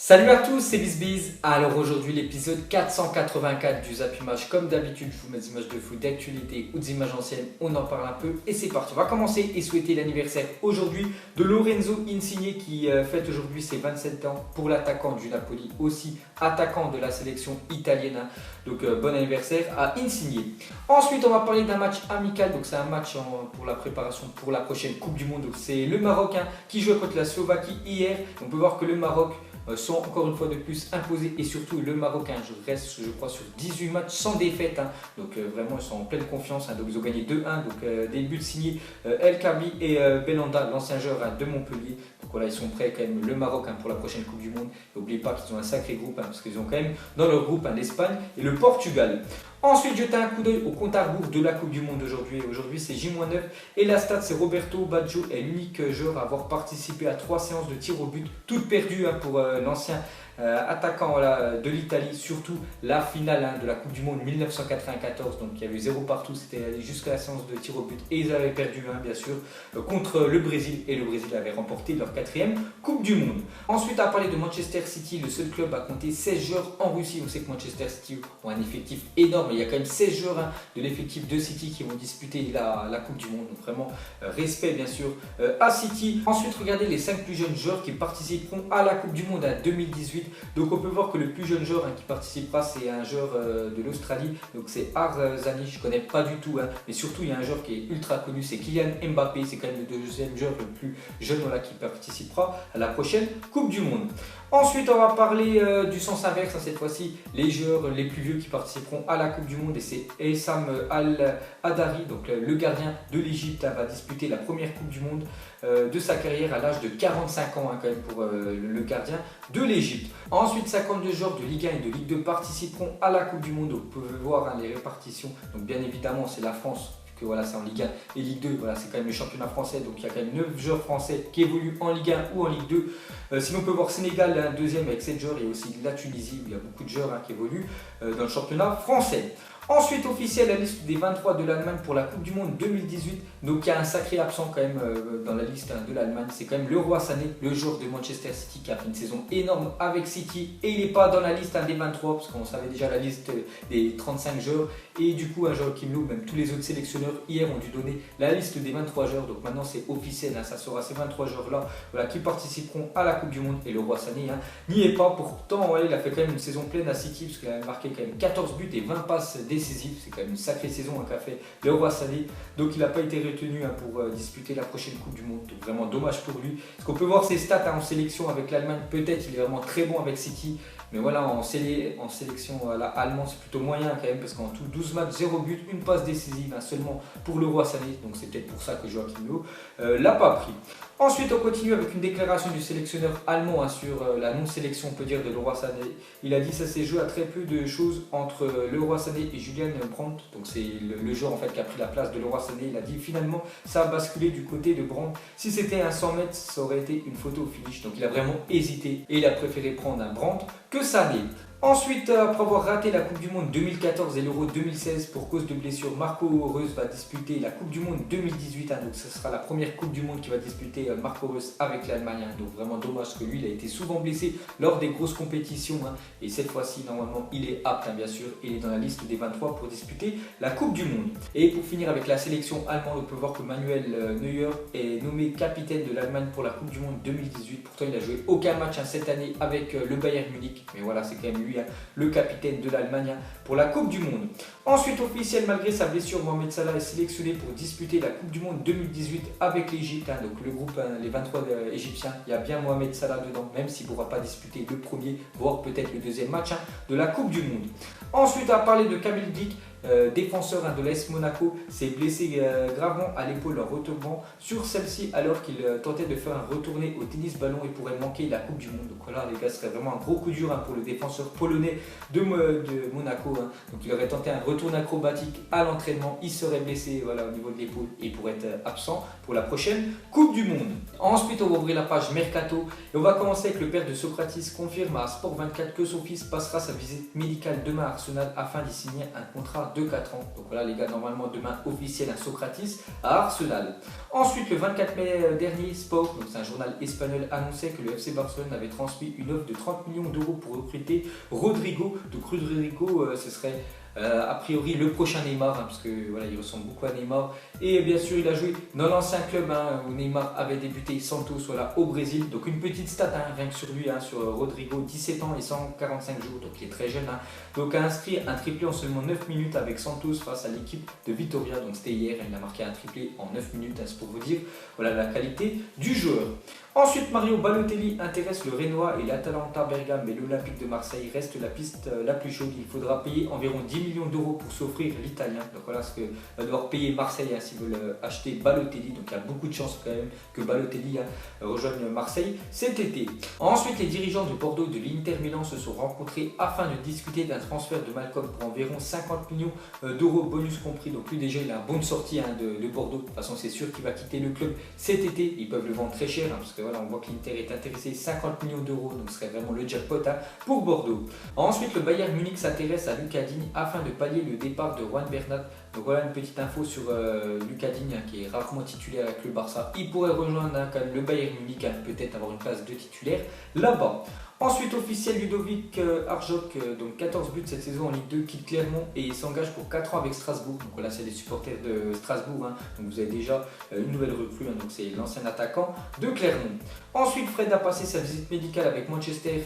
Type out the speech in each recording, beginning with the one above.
Salut à tous, c'est BizBiz. Alors aujourd'hui l'épisode 484 du Zap Image. Comme d'habitude, je vous mets des images de foot, d'actualité ou des images anciennes. On en parle un peu et c'est parti. On va commencer et souhaiter l'anniversaire aujourd'hui de Lorenzo Insigne qui fête aujourd'hui ses 27 ans pour l'attaquant du Napoli, aussi attaquant de la sélection italienne. Donc bon anniversaire à Insigne. Ensuite on va parler d'un match amical. Donc c'est un match pour la préparation pour la prochaine Coupe du Monde. Donc c'est le Maroc qui joue contre la Slovaquie hier. On peut voir que le Maroc sont encore une fois de plus imposés et surtout le Maroc reste je crois sur 18 matchs sans défaite donc vraiment ils sont en pleine confiance donc ils ont gagné 2-1 donc des buts signés El Kabi et Belhanda, l'ancien joueur de Montpellier. Donc voilà, ils sont prêts quand même le Maroc pour la prochaine Coupe du Monde. N'oubliez pas qu'ils ont un sacré groupe parce qu'ils ont quand même dans leur groupe l'Espagne et le Portugal. Ensuite, jetez un coup d'œil au compte à rebours de la Coupe du Monde aujourd'hui. Aujourd'hui, c'est J-9 et la stat, c'est Roberto Baggio est l'unique joueur à avoir participé à 3 séances de tir au but, toutes perdues pour l'ancien attaquant de l'Italie, surtout la finale de la Coupe du Monde 1994. Donc il y avait 0 partout, c'était jusqu'à la séance de tir au but et ils avaient perdu bien sûr contre le Brésil et le Brésil avait remporté leur 4e Coupe du Monde. Ensuite, à parler de Manchester City, le seul club à compter 16 joueurs en Russie. On sait que Manchester City ont un effectif énorme, il y a quand même 16 joueurs de l'effectif de City qui vont disputer la Coupe du Monde. Donc vraiment respect bien sûr à City. Ensuite, regardez les 5 plus jeunes joueurs qui participeront à la Coupe du Monde 2018. Donc on peut voir que le plus jeune joueur qui participera, c'est un joueur de l'Australie, donc c'est Arzani, je ne connais pas du tout, mais surtout il y a un joueur qui est ultra connu, c'est Kylian Mbappé, c'est quand même le deuxième joueur le plus jeune qui participera à la prochaine Coupe du Monde. Ensuite, on va parler du sens inverse, cette fois-ci, les joueurs les plus vieux qui participeront à la Coupe du Monde, et c'est Essam Al-Hadari, donc le gardien de l'Égypte, va disputer la première Coupe du Monde de sa carrière à l'âge de 45 ans quand même pour le gardien de l'Égypte. Ensuite, 52 joueurs de Ligue 1 et de Ligue 2 participeront à la Coupe du Monde. Donc, vous pouvez voir les répartitions. Donc bien évidemment, c'est la France. Que voilà, c'est en Ligue 1 et Ligue 2, voilà, c'est quand même le championnat français, donc il y a quand même 9 joueurs français qui évoluent en Ligue 1 ou en Ligue 2. Sinon on peut voir Sénégal, deuxième avec 7 joueurs, il y a aussi la Tunisie où il y a beaucoup de joueurs qui évoluent dans le championnat français. Ensuite, officielle, la liste des 23 de l'Allemagne pour la Coupe du Monde 2018. Donc il y a un sacré absent quand même dans la liste de l'Allemagne. C'est quand même Leroy Sané, le joueur de Manchester City qui a fait une saison énorme avec City. Et il n'est pas dans la liste des 23 parce qu'on savait déjà la liste des 35 joueurs. Et du coup, Joachim Löw, même tous les autres sélectionneurs hier ont dû donner la liste des 23 joueurs. Donc maintenant c'est officiel, ça sera ces 23 joueurs-là qui participeront à la Coupe du Monde. Et Leroy Sané n'y est pas. Pourtant, il a fait quand même une saison pleine à City parce qu'il a marqué quand même 14 buts et 20 passes décisive, c'est quand même une sacrée saison qu'a fait Leroy Sané, donc il n'a pas été retenu pour disputer la prochaine Coupe du Monde, donc vraiment dommage pour lui. Parce qu'on peut voir ses stats en sélection avec l'Allemagne, peut-être il est vraiment très bon avec City, mais voilà en sélection allemande c'est plutôt moyen quand même, parce qu'en tout 12 matchs, 0 but, une passe décisive seulement pour Leroy Sané, donc c'est peut-être pour ça que Joachim Löw l'a pas pris. Ensuite, on continue avec une déclaration du sélectionneur allemand sur la non-sélection, on peut dire, de Leroy Sané. Il a dit que ça s'est joué à très peu de choses entre Leroy Sané et Julian Brandt. Donc c'est le joueur en fait qui a pris la place de Leroy Sané. Il a dit finalement ça a basculé du côté de Brandt. Si c'était un 100 mètres, ça aurait été une photo au finish. Donc il a vraiment hésité et il a préféré prendre un Brandt que Sané. Ensuite, après avoir raté la Coupe du Monde 2014 et l'Euro 2016 pour cause de blessure, Marco Reus va disputer la Coupe du Monde 2018. Donc ce sera la première Coupe du Monde qui va disputer Marco Reus avec l'Allemagne. Donc vraiment dommage que lui, il a été souvent blessé lors des grosses compétitions. Et cette fois-ci, normalement, il est apte, bien sûr. Il est dans la liste des 23 pour disputer la Coupe du Monde. Et pour finir avec la sélection allemande, on peut voir que Manuel Neuer est nommé capitaine de l'Allemagne pour la Coupe du Monde 2018. Pourtant, il n'a joué aucun match cette année avec le Bayern Munich. Mais voilà, c'est quand même lui, le capitaine de l'Allemagne pour la Coupe du Monde. Ensuite, officiel, malgré sa blessure, Mohamed Salah est sélectionné pour disputer la Coupe du Monde 2018 avec l'Égypte. Donc le groupe, les 23 égyptiens, il y a bien Mohamed Salah dedans, même s'il ne pourra pas disputer le premier, voire peut-être le deuxième match de la Coupe du Monde. Ensuite, on va parler de Kamil Glik, défenseur de l'AS Monaco, s'est blessé gravement à l'épaule en retombant sur celle-ci alors qu'il tentait de faire un retourné au tennis ballon et pourrait manquer la Coupe du Monde. Donc voilà, les gars, ce serait vraiment un gros coup dur pour le défenseur polonais de Monaco. Donc il aurait tenté un retour acrobatique à l'entraînement, il serait blessé au niveau de l'épaule et pourrait être absent pour la prochaine Coupe du Monde. Ensuite, on va ouvrir la page Mercato et on va commencer avec le père de Socrates confirme à Sport 24 que son fils passera sa visite médicale demain à Arsenal afin d'y signer un contrat de 4 ans. Donc voilà les gars, normalement demain officiel un Socrates à Arsenal. Ensuite le 24 mai dernier, Sport, donc c'est un journal espagnol, annonçait que le FC Barcelone avait transmis une offre de 30 millions d'euros pour recruter Rodrigo. Donc Rodrigo, ce serait a priori le prochain Neymar, parce que voilà, il ressemble beaucoup à Neymar. Et bien sûr, il a joué dans l'ancien club où Neymar avait débuté, Santos, voilà, au Brésil. Donc une petite stat, rien que sur lui, sur Rodrigo, 17 ans et 145 jours, donc il est très jeune. Donc a inscrit un triplé en seulement 9 minutes avec Santos face à l'équipe de Vitoria. Donc c'était hier, il a marqué un triplé en 9 minutes, c'est pour vous dire voilà, la qualité du joueur. Ensuite, Mario Balotelli intéresse le Renoir et l'Atalanta Bergame, mais l'Olympique de Marseille reste la piste la plus chaude. Il faudra payer environ 10 millions d'euros pour s'offrir l'Italien. Donc voilà ce que va devoir payer Marseille s'ils veulent acheter Balotelli. Donc il y a beaucoup de chances quand même que Balotelli rejoigne Marseille cet été. Ensuite, les dirigeants de Bordeaux et de l'Inter Milan se sont rencontrés afin de discuter d'un transfert de Malcolm pour environ 50 millions d'euros, bonus compris. Donc lui déjà, il a un bon de sortie de Bordeaux. De toute façon, c'est sûr qu'il va quitter le club cet été. Ils peuvent le vendre très cher parce que voilà, on voit que l'Inter est intéressé, 50 millions d'euros, donc ce serait vraiment le jackpot pour Bordeaux. Ensuite, le Bayern Munich s'intéresse à Lucas Digne afin de pallier le départ de Juan Bernat. Donc voilà une petite info sur Lucas Digne qui est rarement titulaire avec le Barça. Il pourrait rejoindre le Bayern Munich, peut-être avoir une place de titulaire là-bas. Ensuite, officiel, Ludovic Arjok, donc 14 buts cette saison en Ligue 2, quitte Clermont et s'engage pour 4 ans avec Strasbourg. Donc voilà, c'est les supporters de Strasbourg. Donc vous avez déjà une nouvelle recrue, donc c'est l'ancien attaquant de Clermont. Ensuite, Fred a passé sa visite médicale avec Manchester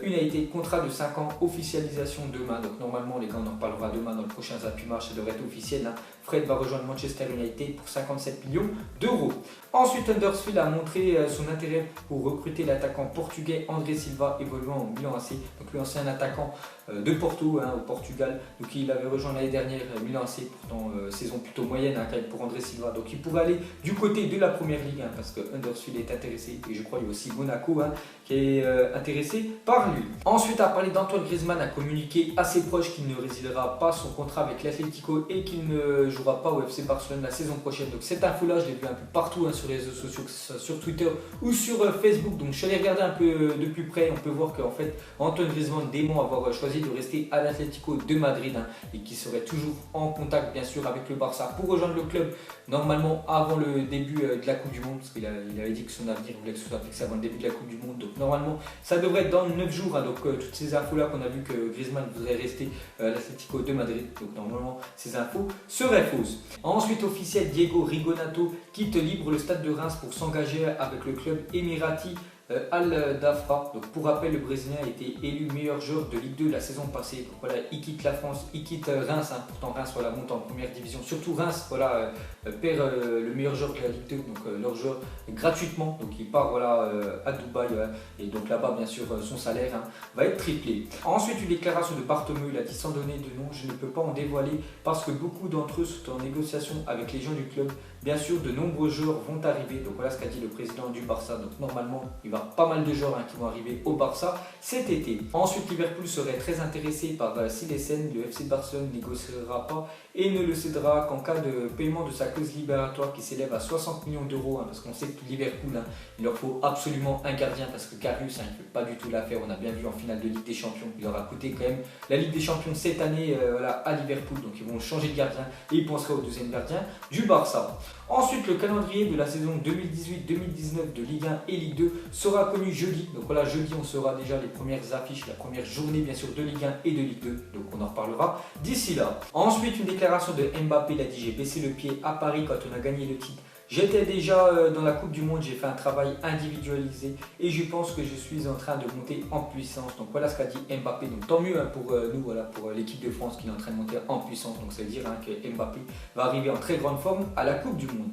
United, contrat de 5 ans, officialisation demain. Donc normalement, les gars, on en reparlera demain dans le prochain Zappy Match, ça devrait être officiel. Fred va rejoindre Manchester United pour 57 millions d'euros. Ensuite, Huddersfield a montré son intérêt pour recruter l'attaquant portugais André Silva, évoluant au Milan AC. Donc lui, ancien attaquant de Porto au Portugal. Donc il avait rejoint l'année dernière Milan AC, pourtant saison plutôt moyenne quand même pour André Silva. Donc il pourrait aller du côté de la première ligue parce que Huddersfield est intéressé et je crois qu'il y a aussi Monaco qui est intéressé par lui. Ensuite, à parler d'Antoine Griezmann, a communiqué à ses proches qu'il ne résidera pas son contrat avec l'Atlético et qu'il ne jouera pas au FC Barcelone la saison prochaine. Donc cette info-là, je l'ai vu un peu partout sur les réseaux sociaux, que ce soit sur Twitter ou sur Facebook. Donc je suis allé regarder un peu de plus près. On peut voir qu'en fait, Antoine Griezmann dément avoir choisi de rester à l'Atlético de Madrid et qui serait toujours en contact bien sûr avec le Barça pour rejoindre le club normalement avant le début de la Coupe du Monde, parce qu'il avait dit que son avenir voulait que ce soit fixé avant le début de la Coupe du Monde. Donc normalement, ça devrait être dans 9 jours. Donc toutes ces infos-là qu'on a vu que Griezmann voudrait rester à l'Atlético de Madrid. Donc normalement, ces infos seraient fausses. Ensuite, officiel, Diego Rigonato quitte libre le stade de Reims pour s'engager avec le club émirati Al-Dafra. Donc pour rappel, le Brésilien a été élu meilleur joueur de Ligue 2 la saison passée. Donc voilà, il quitte la France, il quitte Reims. Pourtant Reims monte en première division. Surtout Reims perd le meilleur joueur de la Ligue 2, donc leur joueur gratuitement. Donc il part à Dubaï et donc là-bas bien sûr son salaire va être triplé. Ensuite, une déclaration de Bartomeu, il a dit sans donner de nom, je ne peux pas en dévoiler parce que beaucoup d'entre eux sont en négociation avec les gens du club. Bien sûr, de nombreux joueurs vont arriver. Donc voilà ce qu'a dit le président du Barça. Donc normalement, il va y avoir pas mal de joueurs qui vont arriver au Barça cet été. Ensuite, Liverpool serait très intéressé par Silesen. Le FC Barcelone ne négociera pas et ne le cédera qu'en cas de paiement de sa clause libératoire qui s'élève à 60 millions d'euros. Parce qu'on sait que Liverpool, il leur faut absolument un gardien parce que Karius, il ne fait pas du tout l'affaire. On a bien vu en finale de Ligue des Champions. Il leur a coûté quand même la Ligue des Champions cette année à Liverpool. Donc ils vont changer de gardien et ils penseraient au deuxième gardien du Barça. Ensuite, le calendrier de la saison 2018-2019 de Ligue 1 et Ligue 2 sera connu jeudi. Donc voilà, jeudi, on saura déjà les premières affiches, la première journée bien sûr de Ligue 1 et de Ligue 2. Donc on en reparlera d'ici là. Ensuite, une déclaration de Mbappé, il a dit: j'ai baissé le pied à Paris quand on a gagné le titre. J'étais déjà dans la Coupe du Monde, j'ai fait un travail individualisé et je pense que je suis en train de monter en puissance. Donc voilà ce qu'a dit Mbappé. Donc tant mieux pour nous, pour l'équipe de France qui est en train de monter en puissance. Donc ça veut dire que Mbappé va arriver en très grande forme à la Coupe du Monde.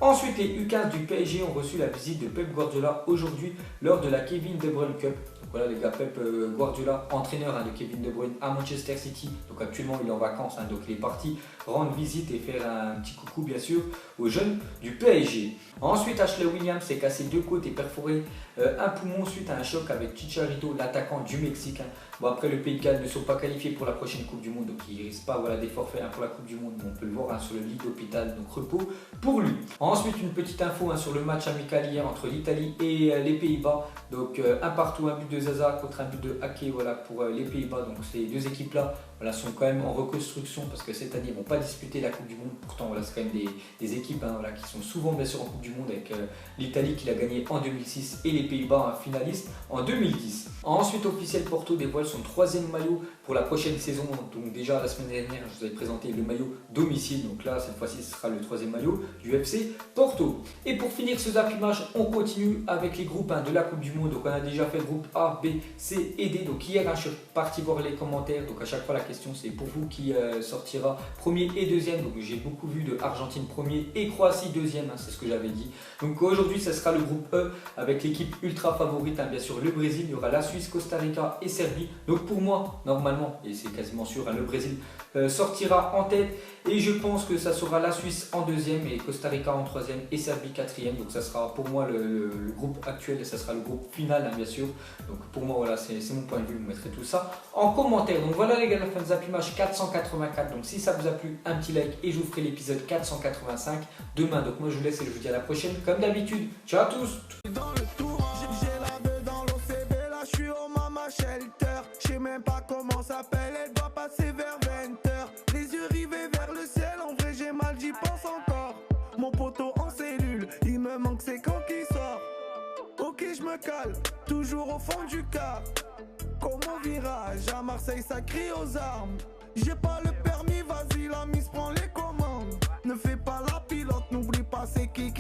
Ensuite, les U15 du PSG ont reçu la visite de Pep Guardiola aujourd'hui lors de la Kevin De Bruyne Cup. Donc voilà les gars, Pep Guardiola, entraîneur de Kevin De Bruyne à Manchester City. Donc actuellement il est en vacances, donc il est parti rendre visite et faire un petit coucou bien sûr aux jeunes du PSG. Ensuite, Ashley Williams s'est cassé 2 côtes et perforé un poumon suite à un choc avec Chicharito, l'attaquant du Mexique. Bon, après, le Pays de Galles ne sont pas qualifiés pour la prochaine Coupe du Monde, donc il ne risque pas des forfaits pour la Coupe du Monde. On peut le voir sur le lit d'hôpital, donc repos pour lui. Ensuite, une petite info sur le match amical hier entre l'Italie et les Pays-Bas. Donc un partout, un but de Zaza contre un but de Ake pour les Pays-Bas. Donc ces deux équipes-là voilà, sont quand même en reconstruction parce que cette année ils vont pas disputer la Coupe du Monde. Pourtant voilà, c'est quand même des équipes voilà, qui sont souvent bien sûr en Coupe du Monde avec l'Italie qui l'a gagné en 2006 et les Pays-Bas finalistes en 2010. Ensuite officiel, Porto dévoile son 3e maillot pour la prochaine saison. Donc déjà la semaine dernière je vous avais présenté le maillot domicile, donc là cette fois-ci ce sera le 3e maillot du FC Porto. Et pour finir ce Zap Image, on continue avec les groupes de la Coupe du Monde. Donc on a déjà fait le groupe A, B, C et D. Donc hier je suis parti voir les commentaires, donc à chaque fois la question c'est pour vous qui sortira premier et deuxième. Donc j'ai beaucoup vu de Argentine premier et Croatie deuxième, c'est ce que j'avais dit. Donc aujourd'hui ce sera le groupe E avec l'équipe ultra favorite, bien sûr le Brésil, il y aura la Suisse, Costa Rica et Serbie. Donc pour moi normalement, et c'est quasiment sûr, le Brésil sortira en tête et je pense que ça sera la Suisse en deuxième et Costa Rica en troisième et Serbie quatrième. Donc ça sera pour moi le groupe actuel et ça sera le groupe final bien sûr. Donc pour moi voilà, c'est mon point de vue, vous mettrez tout ça en commentaire. Donc voilà les gars, la fin de Zap Image 484. Donc si ça vous a plu, un petit like et je vous ferai l'épisode 485 demain. Donc moi je vous laisse et je vous dis à la prochaine comme d'habitude. Ciao à tous. Dans le tour, j'ai la veuve dans l'OCB, là je suis au Mama Shelter. Je sais même pas comment s'appelle, elle doit passer vers 20h. Les yeux rivés vers le ciel, en vrai j'ai mal, j'y pense encore. Mon poteau en cellule, il me manque c'est quand qu'il sort. Ok je me cale, toujours au fond du car. Comme au virage, à Marseille ça crie aux armes. J'ai pas le permis, vas-y la mise prend les commandes. Ne fais pas la pilote, n'oublie pas c'est qui